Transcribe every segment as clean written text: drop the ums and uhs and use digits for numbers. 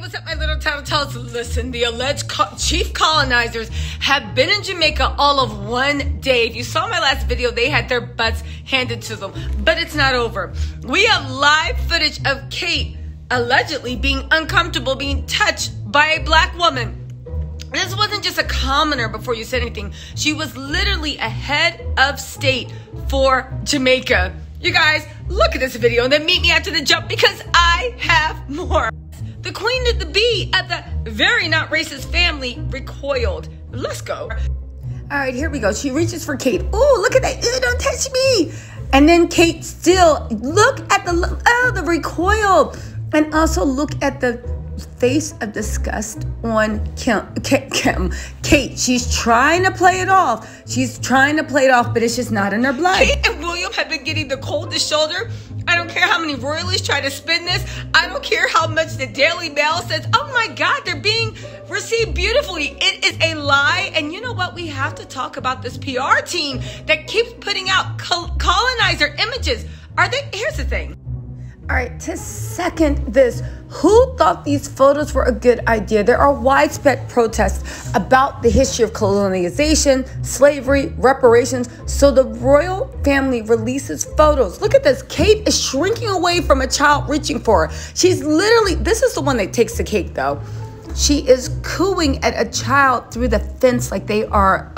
what's up, my little Tattle Tells? Listen, the alleged chief colonizers have been in Jamaica all of one day. If you saw my last video, they had their butts handed to them. But it's not over. We have live footage of Kate allegedly being uncomfortable, being touched by a black woman. This wasn't just a commoner before you said anything. She was literally a head of state for Jamaica. You guys, look at this video and then meet me after the jump because I have more. The queen of the bee at the very not racist family recoiled. Let's go. All right, here we go. She reaches for Kate. Oh, look at that. Ew, don't touch me. And then Kate still, look at the recoil. And also look at the face of disgust on Kate. She's trying to play it off. She's trying to play it off, but it's just not in her blood. Kate and William have been getting the coldest shoulder. I don't care how many royalists try to spin this. I don't care how much the Daily Mail says, oh my God, they're being received beautifully. It is a lie. And you know what? We have to talk about this PR team that keeps putting out colonizer images. Here's the thing. All right, to second this, who thought these photos were a good idea? There are widespread protests about the history of colonization, slavery, reparations. So the royal family releases photos. Look at this. Kate is shrinking away from a child reaching for her. She's literally, this is the one that takes the cake though. She is cooing at a child through the fence like they are,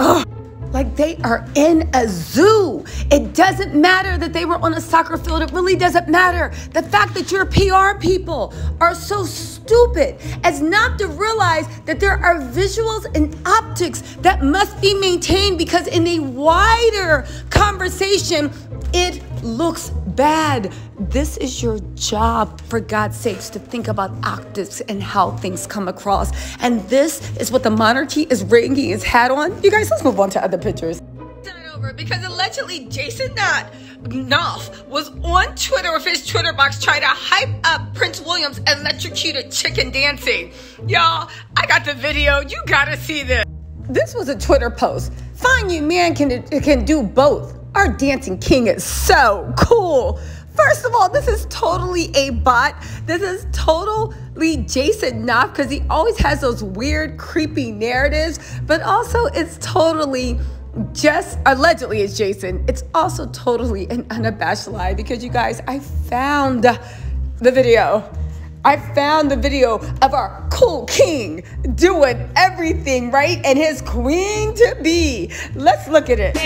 like they are in a zoo. It doesn't matter that they were on a soccer field. It really doesn't matter. The fact that your PR people are so stupid as not to realize that there are visuals and optics that must be maintained because in a wider conversation, it looks bad. This is your job, for God's sakes, to think about optics and how things come across. And this is what the monarchy is ringing his hat on. You guys, let's move on to other pictures. It's not over because allegedly Jason Knopf was on Twitter with his Twitter box trying to hype up Prince William's electrocuted chicken dancing. Y'all, I got the video. You gotta see this. This was a Twitter post. Fine, you man can do both. Our dancing king is so cool. First of all, this is totally a bot. This is totally Jason Knopf because he always has those weird, creepy narratives. But also, it's totally just, allegedly it's Jason. It's also totally an unabashed lie because you guys, I found the video. I found the video of our cool king doing everything right and his queen to be. Let's look at it.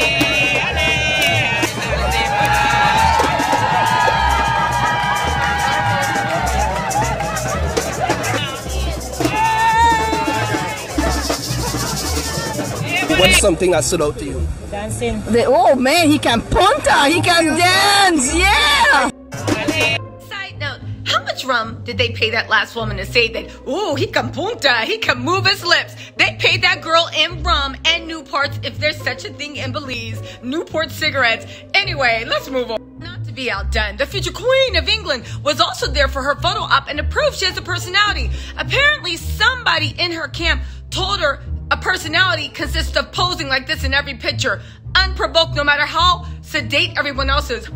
What's something that stood out to you? Dancing. Oh man, he can punta, he can dance, yeah! Side note, how much rum did they pay that last woman to say that, ooh, he can punta, he can move his lips? They paid that girl in rum and Newports, if there's such a thing in Belize, Newport cigarettes. Anyway, let's move on. Not to be outdone, the future queen of England was also there for her photo op and to prove she has a personality. Apparently, somebody in her camp told her a personality consists of posing like this in every picture, unprovoked no matter how sedate everyone else is.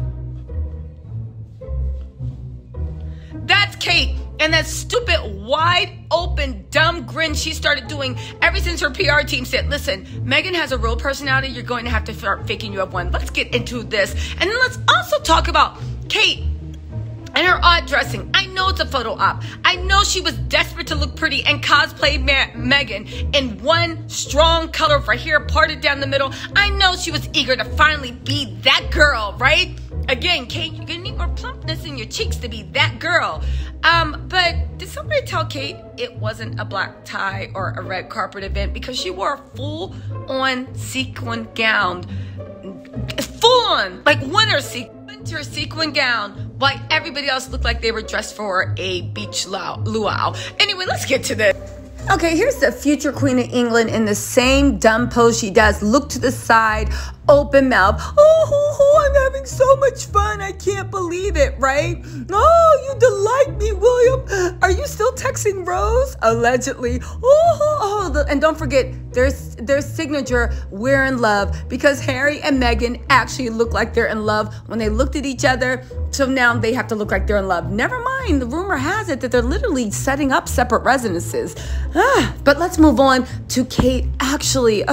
That's Kate, and that stupid, wide open, dumb grin she started doing ever since her PR team said, listen, Meghan has a real personality, you're going to have to start faking you have one. Let's get into this. And then let's also talk about Kate and her odd dressing. I know it's a photo op. I know she was desperate to look pretty and cosplay Meghan in one strong color for hair parted down the middle. I know she was eager to finally be that girl, right? Again, Kate, you're gonna need more plumpness in your cheeks to be that girl. But did somebody tell Kate it wasn't a black tie or a red carpet event because she wore a full-on sequin gown, full-on, like winter sequin gown, while everybody else looked like they were dressed for a beach luau. Anyway, let's get to this. Okay, here's the future queen of England in the same dumb pose she does. Look to the side, open mouth. Oh, I'm having so much fun. I can't believe it, right? Oh, you delight me, William. Are you still texting Rose? Allegedly. Oh, Oh, and don't forget their signature, "We're in love," because Harry and Meghan actually look like they're in love when they looked at each other. So now they have to look like they're in love. Never mind, the rumor has it that they're literally setting up separate residences. But let's move on to Kate actually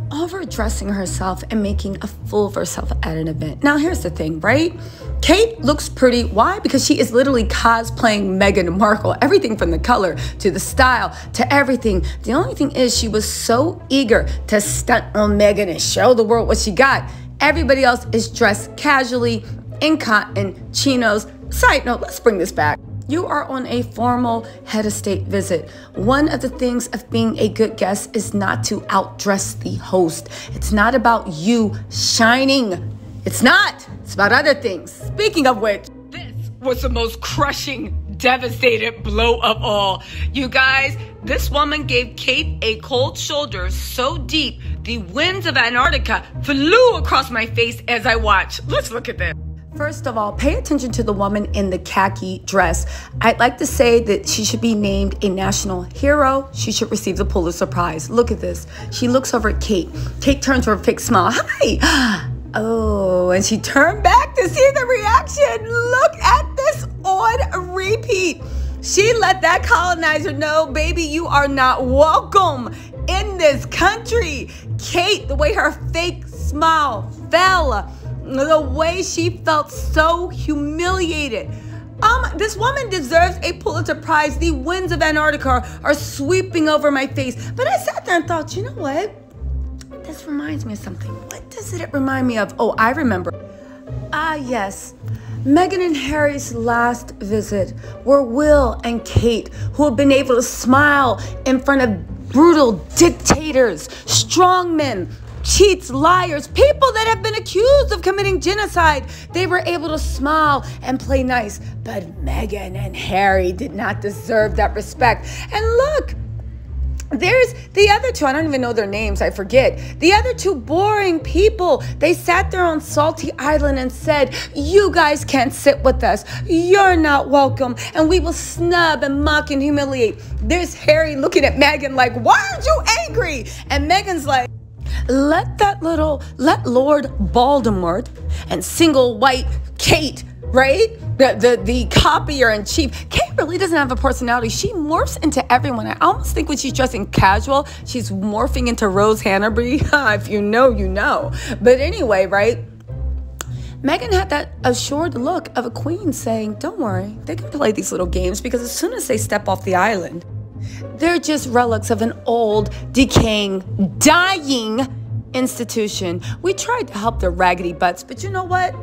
overdressing herself and making a fool of herself at an event. Now, here's the thing, right? Kate looks pretty. Why? Because she is literally cosplaying Meghan Markle. Everything from the color to the style to everything. The only thing is she was so eager to stunt on Meghan and show the world what she got. Everybody else is dressed casually in cotton, chinos. Side note, let's bring this back. You are on a formal head of state visit. One of the things of being a good guest is not to outdress the host. It's not about you shining. It's not. It's about other things. Speaking of which, this was the most crushing, devastated blow of all. You guys, this woman gave Kate a cold shoulder so deep, the winds of Antarctica flew across my face as I watched. Let's look at this. first of all, pay attention to the woman in the khaki dress. I'd like to say that she should be named a national hero. She should receive the Pulitzer Prize. Look at this. She looks over at Kate. Kate turns her a fake smile. Hi. Oh, and she turned back to see the reaction. Look at this on repeat. She let that colonizer know, baby, you are not welcome in this country. Kate, the way her fake smile fell, the way she felt so humiliated. This woman deserves a Pulitzer Prize. The winds of Antarctica are sweeping over my face. But I sat there and thought, you know what? This reminds me of something. What does it remind me of? Oh, I remember. Yes. Meghan and Harry's last visit were Will and Kate, who have been able to smile in front of brutal dictators, strongmen, cheats, liars, people that have been accused of committing genocide. They were able to smile and play nice. But Meghan and Harry did not deserve that respect. And look, there's the other two. I don't even know their names. I forget. The other two boring people. They sat there on Salty Island and said, you guys can't sit with us. You're not welcome. And we will snub and mock and humiliate. There's Harry looking at Meghan like, why aren't you angry? And Meghan's like, let Lord Voldemort and single white Kate, right? The copier in chief. Kate really doesn't have a personality. She morphs into everyone. I almost think when she's dressing casual, she's morphing into Rose Hanbury. If you know, you know. But anyway, right? Meghan had that assured look of a queen saying, don't worry, they can play these little games because as soon as they step off the island, they're just relics of an old, decaying, dying institution. We tried to help their raggedy butts, but you know what?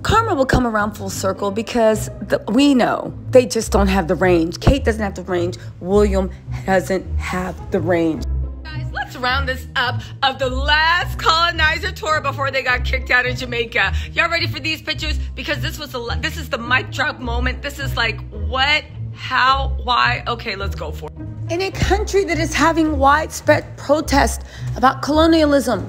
Karma will come around full circle because we know they just don't have the range. Kate doesn't have the range. William doesn't have the range. Guys, let's round this up of the last colonizer tour before they got kicked out of Jamaica. Y'all ready for these pictures? Because this is the mic drop moment. This is like, what, how, why? Okay, let's go for it. In a country that is having widespread protest about colonialism,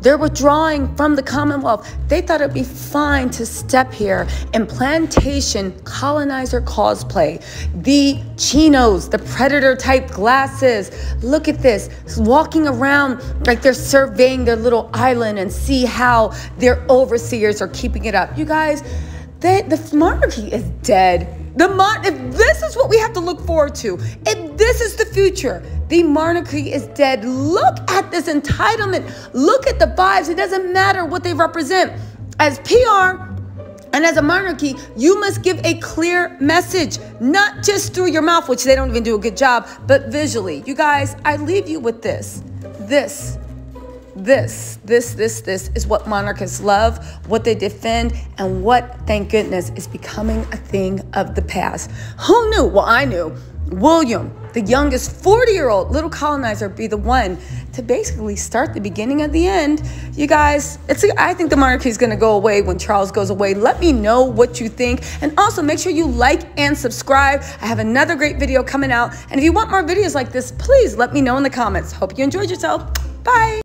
they're withdrawing from the Commonwealth. They thought it'd be fine to step here in plantation colonizer cosplay. The chinos, the predator type glasses. Look at this, walking around like they're surveying their little island and see how their overseers are keeping it up. You guys, the monarchy is dead. If this is what we have to look forward to, if this is the future, the monarchy is dead. Look at this entitlement. Look at the vibes. It doesn't matter what they represent. As PR and as a monarchy, you must give a clear message, not just through your mouth, which they don't even do a good job, but visually. You guys, I leave you with this. This is what monarchists love, what they defend, and what, thank goodness, is becoming a thing of the past. Who knew? Well, I knew. William, the youngest 40-year-old little colonizer, be the one to basically start the beginning of the end. You guys, I think the monarchy is going to go away when Charles goes away. Let me know what you think. And also make sure you like and subscribe. I have another great video coming out. And if you want more videos like this, please let me know in the comments. Hope you enjoyed yourself. Bye.